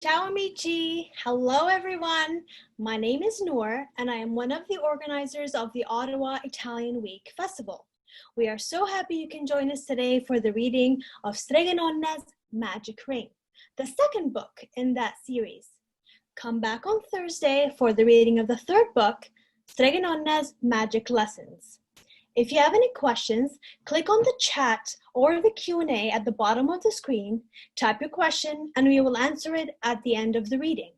Ciao amici! Hello everyone! My name is Noor and I am one of the organizers of the Ottawa Italian Week Festival. We are so happy you can join us today for the reading of Strega Nona's Magic Ring, the second book in that series. Come back on Thursday for the reading of the third book, Strega Nona's Magic Lessons. If you have any questions, click on the chat or the Q&A at the bottom of the screen, type your question, and we will answer it at the end of the reading.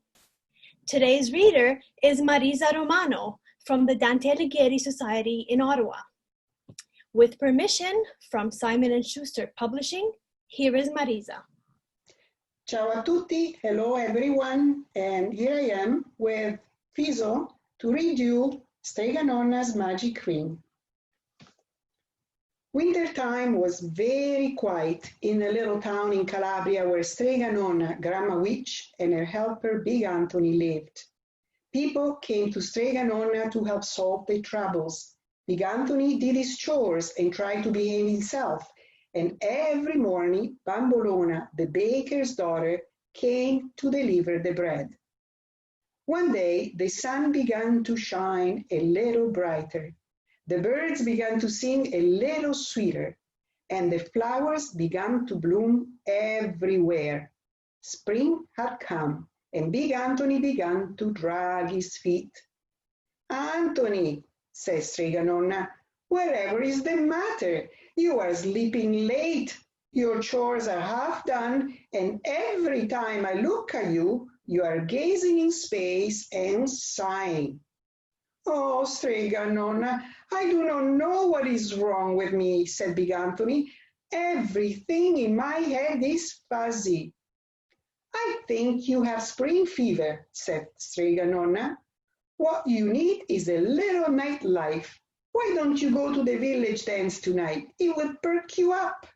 Today's reader is Marisa Romano from the Dante Alighieri Society in Ottawa. With permission from Simon & Schuster Publishing, here is Marisa. Ciao a tutti, hello everyone, and here I am with Fiso to read you Strega Nona's Magic Ring. Wintertime was very quiet in a little town in Calabria where Strega Nona, Grandma Witch, and her helper Big Anthony lived. People came to Strega Nona to help solve their troubles. Big Anthony did his chores and tried to behave himself, and every morning Bambolona, the baker's daughter, came to deliver the bread. One day the sun began to shine a little brighter. The birds began to sing a little sweeter, and the flowers began to bloom everywhere. Spring had come, and Big Anthony began to drag his feet. "Anthony," says Strega Nona, "whatever is the matter? You are sleeping late. Your chores are half done, and every time I look at you, you are gazing in space and sighing." "Oh, Strega Nona, I do not know what is wrong with me," said Big Anthony. "Everything in my head is fuzzy." "I think you have spring fever," said Strega Nona. "What you need is a little night life. Why don't you go to the village dance tonight? It will perk you up."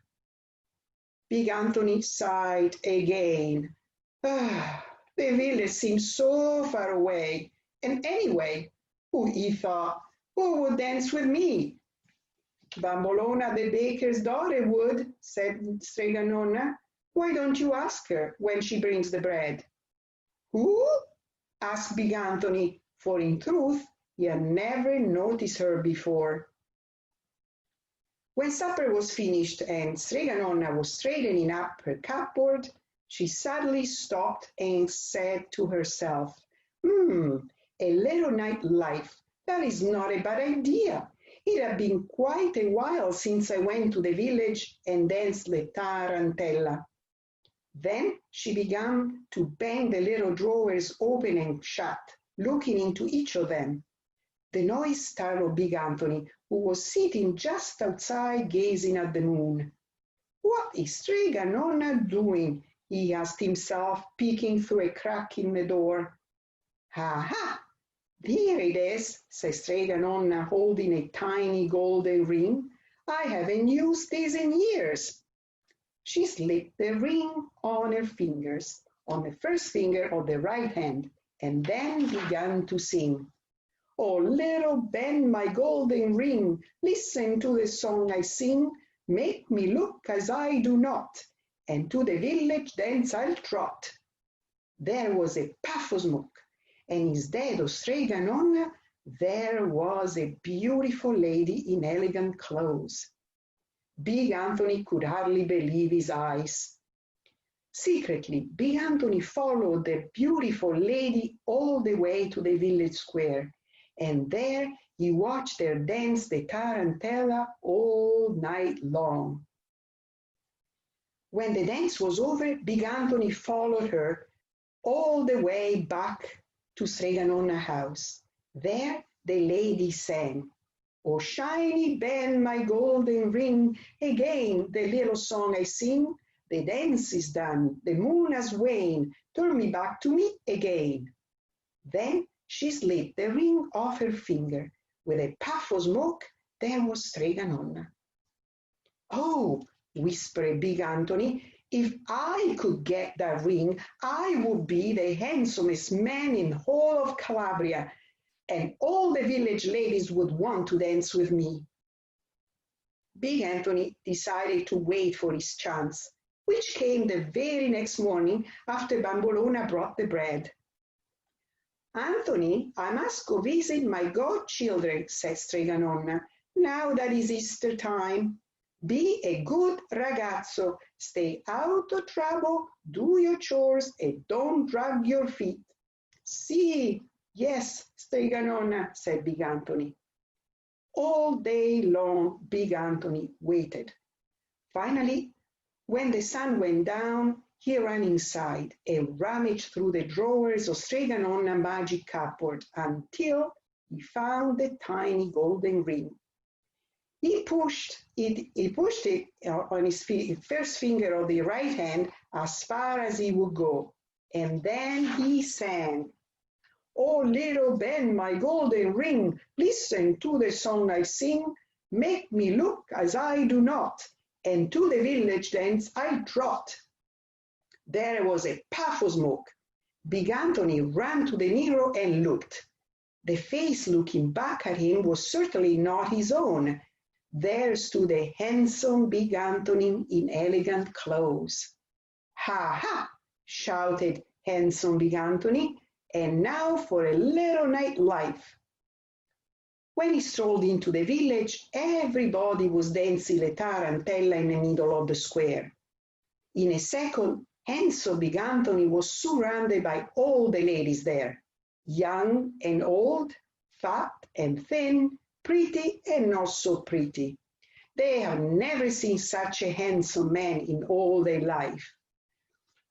Big Anthony sighed again. The village seems so far away, and anyway, he thought, who would dance with me? "Bambolona, the baker's daughter, would," said Strega Nona. "Why don't you ask her when she brings the bread?" "Who?" asked Big Anthony, for in truth he had never noticed her before. When supper was finished and Strega Nona was straightening up her cupboard, she suddenly stopped and said to herself, "A little night life, that is not a bad idea. It had been quite a while since I went to the village and danced the tarantella." Then she began to bang the little drawers open and shut, looking into each of them. The noise startled Big Anthony, who was sitting just outside gazing at the moon. "What is Strega Nona doing?" he asked himself, peeking through a crack in the door. "Ha! There it is," said Strega Nona, holding a tiny golden ring. "I haven't used this in years." She slipped the ring on her fingers, on the first finger of the right hand, and then began to sing. "Oh, little Ben, my golden ring, listen to the song I sing. Make me look as I do not, and to the village dance I'll trot." There was a puff of smoke, and instead of Strega Nona, there was a beautiful lady in elegant clothes. Big Anthony could hardly believe his eyes. Secretly, Big Anthony followed the beautiful lady all the way to the village square, and there he watched her dance the tarantella all night long. When the dance was over, Big Anthony followed her all the way back to Strega Nona house. There the lady sang, "Oh, shiny Ben, my golden ring, again the little song I sing. The dance is done, the moon has waned, turn me back to me again." Then she slipped the ring off her finger. With a puff of smoke, there was Strega Nona. "Oh," whispered Big Anthony, "if I could get that ring, I would be the handsomest man in all of Calabria, and all the village ladies would want to dance with me." Big Anthony decided to wait for his chance. which came the very next morning after Bambolona brought the bread. Anthony, I must go visit my godchildren, said Strega Nonna, now that is Easter time. Be a good ragazzo, stay out of trouble, do your chores, and don't drag your feet. Sì, yes, Strega Nonna, said Big Anthony. All day long, Big Anthony waited. Finally, when the sun went down, he ran inside and rummaged through the drawers of Strega Nonna's magic cupboard until he found the tiny golden ring. He pushed it on his first finger of the right hand as far as he would go, and then he sang, "Oh, little Ben, my golden ring, listen to the song I sing, make me look as I do not, and to the village dance I trot." There was a puff of smoke. Big Anthony ran to the mirror and looked. The face looking back at him was certainly not his own. There stood a handsome Big Anthony in elegant clothes. "Ha, ha!" shouted handsome Big Anthony, "and now for a little night life." When he strolled into the village, everybody was dancing a tarantella in the middle of the square. In a second, handsome Big Anthony was surrounded by all the ladies there, young and old, fat and thin, pretty and not so pretty. They had never seen such a handsome man in all their life.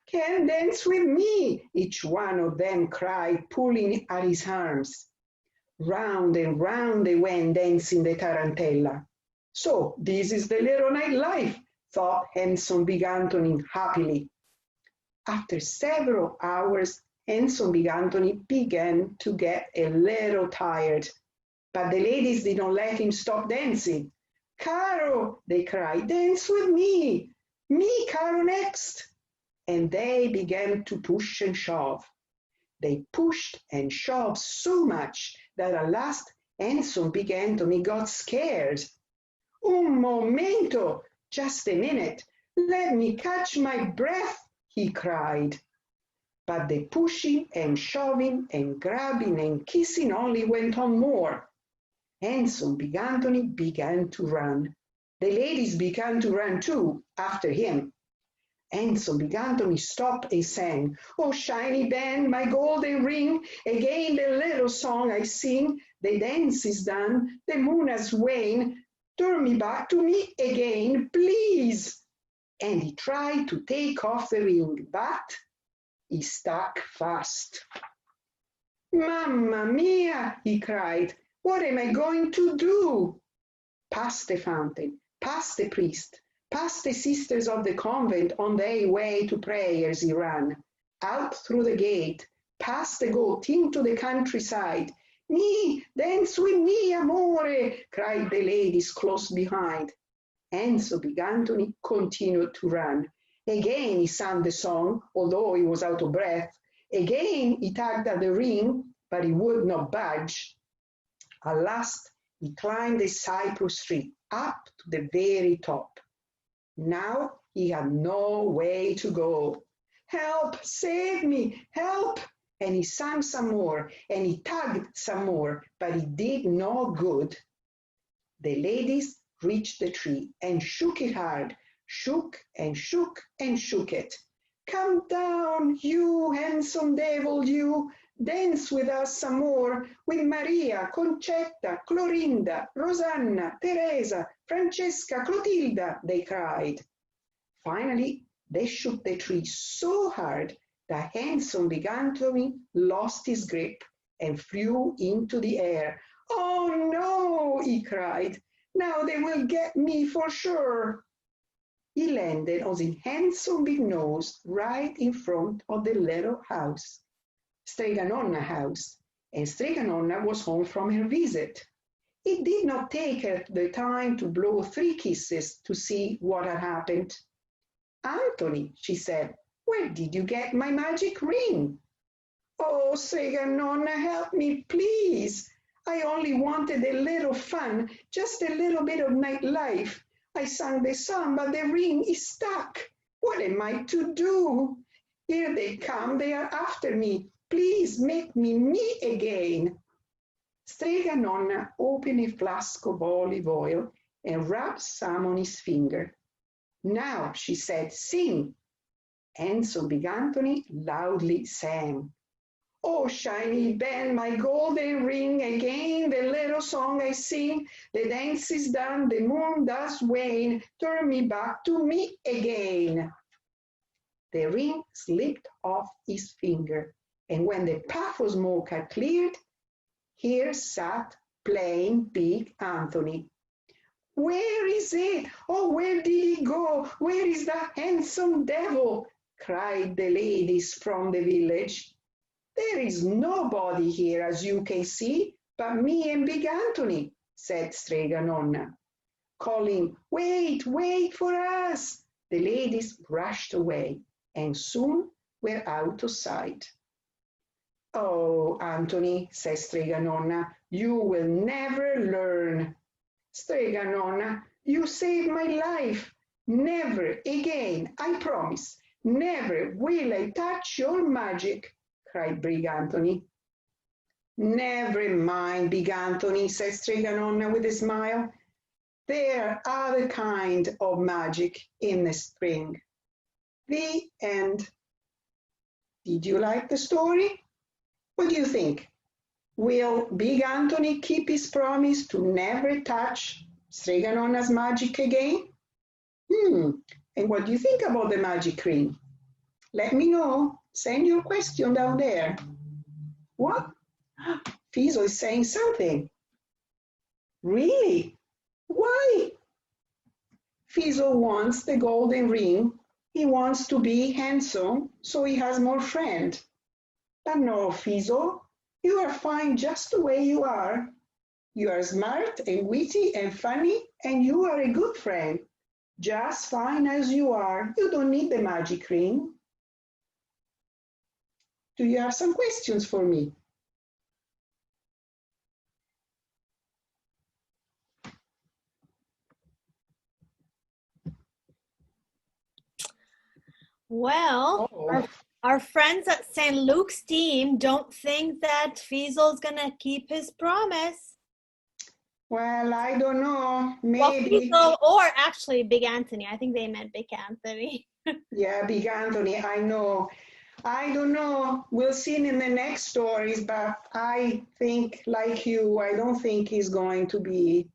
"Can dance with me?" each one of them cried, pulling at his arms. Round and round they went dancing the tarantella. So this is the little night life, thought handsome Big Anthony happily. After several hours, handsome Big Anthony began to get a little tired. But the ladies did not let him stop dancing. "Caro," they cried, "dance with me. Me, Caro, next." And they began to push and shove. They pushed and shoved so much that at last handsome Big Anthony got scared. "Un momento, just a minute, let me catch my breath," he cried. But the pushing and shoving and grabbing and kissing only went on more. Handsome Big Anthony began to run. The ladies began to run too, after him. Handsome Big Anthony stopped and sang, "Oh, shiny Ben, my golden ring, again the little song I sing. The dance is done, the moon has waned. Turn me back to me again, please." And he tried to take off the ring, but he stuck fast. "Mamma mia," he cried, "what am I going to do?" Past the fountain, past the priest, past the sisters of the convent on their way to prayers he ran, out through the gate, past the goat into the countryside. "Me, dance with me, amore," cried the ladies close behind. And so Big Anthony continued to run. Again he sang the song, although he was out of breath. Again he tugged at the ring, but he would not budge. At last he climbed the cypress tree up to the very top. Now he had no way to go. "Help, save me, help!" And he sang some more, and he tugged some more, but it did no good. The ladies reached the tree and shook it hard, shook and shook and shook it. "Come down, you handsome devil, you! Dance with us some more, with Maria, Concetta, Clorinda, Rosanna, Teresa, Francesca, Clotilda," they cried. Finally, they shook the tree so hard that handsome Big Anthony lost his grip and flew into the air. "Oh no," he cried, "now they will get me for sure." He landed on his handsome big nose right in front of the little house, Strega Nonna house, and Strega Nonna was home from her visit. It did not take her the time to blow 3 kisses to see what had happened. "Anthony," she said, "where did you get my magic ring?" "Oh, Strega Nonna, help me, please. I only wanted a little fun, just a little bit of night life. I sang the song, but the ring is stuck. What am I to do? Here they come, they are after me. Please make me again. Strega Nonna opened a flask of olive oil and rubbed some on his finger. Now, she said, sing. And so Big Anthony loudly sang. Oh, shiny bell, my golden ring, again the little song I sing. The dance is done, the moon does wane, turn me back to me again. The ring slipped off his finger, and when the puff of smoke had cleared, here sat plain Big Anthony. Where is it? Oh, where did he go? Where is that handsome devil? Cried the ladies from the village. There is nobody here, as you can see, but me and Big Anthony, said Strega Nonna. Calling, wait, wait for us. The ladies rushed away and soon were out of sight. Oh, Anthony, said Strega Nonna, you will never learn. Strega Nonna, you saved my life. Never again, I promise, never will I touch your magic, cried Big Anthony. Never mind, Big Anthony, said Strega Nonna with a smile. There are other kind of magic in the spring. The end. Did you like the story? What do you think? Will Big Anthony keep his promise to never touch Strega Nonna's magic again? And what do you think about the magic ring? Let me know. Send your question down there. What? Fizo is saying something. Really? Why? Fizo wants the golden ring. He wants to be handsome, so he has more friends. But no, Fizo, you are fine just the way you are. You are smart and witty and funny, and you are a good friend. Just fine as you are. You don't need the magic ring. Do you have some questions for me? Well, our friends at St. Luke's team don't think that Fiesel's gonna keep his promise. Well, I don't know. Maybe. Well, or actually Big Anthony. I think they meant Big Anthony. Yeah, Big Anthony, I know. I don't know. We'll see in the next stories, but I think, like you, I don't think he's going to be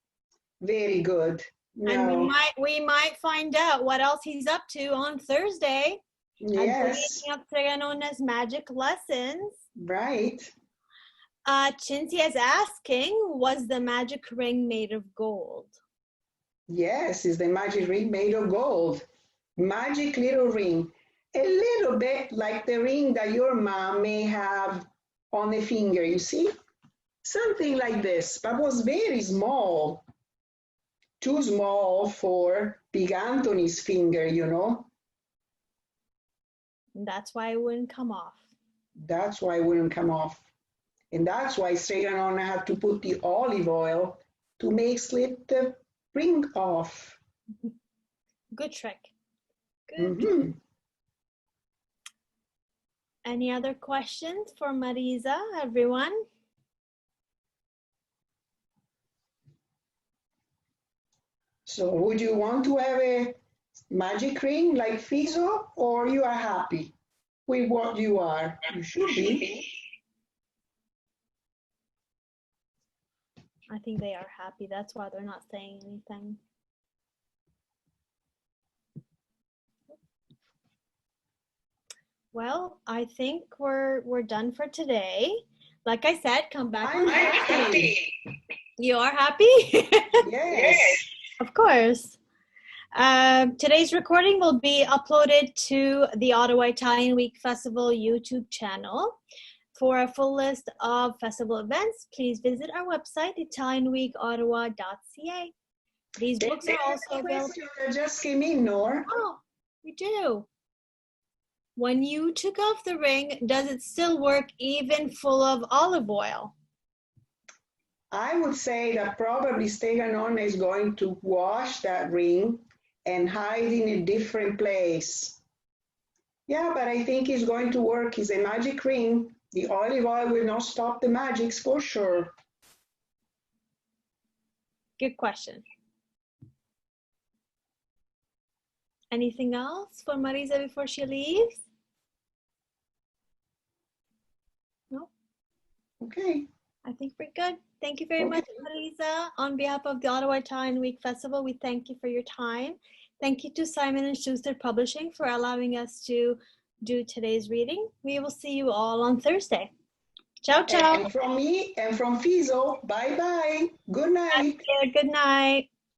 very good. No. And we might find out what else he's up to on Thursday. Yes. As Strega Nona's magic lessons. Right. Chinty is asking, was the magic ring made of gold? Yes, is the magic ring made of gold. Magic little ring. A little bit like the ring that your mom may have on the finger, you see? Something like this, but was very small. Too small for Big Anthony's finger, you know? That's why it wouldn't come off. That's why it wouldn't come off. And that's why Strega Nona had to put the olive oil to make slip the ring off. Good trick. Good. Any other questions for Marisa, everyone? So would you want to have a magic ring like Fizo, or you are happy with what you are? You should be. I think they are happy. That's why they're not saying anything. Well, I think we're done for today. Like I said, come back. I'm happy. You are happy? Yes. Of course. Today's recording will be uploaded to the Ottawa Italian Week Festival YouTube channel. For a full list of festival events, please visit our website, italianweekottawa.ca. These books are also available. That just came in, Nor. Oh, we do. When you took off the ring, does it still work even full of olive oil? I would say that probably Strega Nona is going to wash that ring and hide in a different place. Yeah, but I think it's going to work. It's a magic ring. The olive oil will not stop the magics for sure. Good question. Anything else for Marisa before she leaves? No? Okay. I think we're good. Thank you very much, Marisa. On behalf of the Ottawa Italian Week Festival, we thank you for your time. Thank you to Simon & Schuster Publishing for allowing us to do today's reading. We will see you all on Thursday. Ciao, ciao. And from me and from Fizo, bye-bye. Good night. Good night.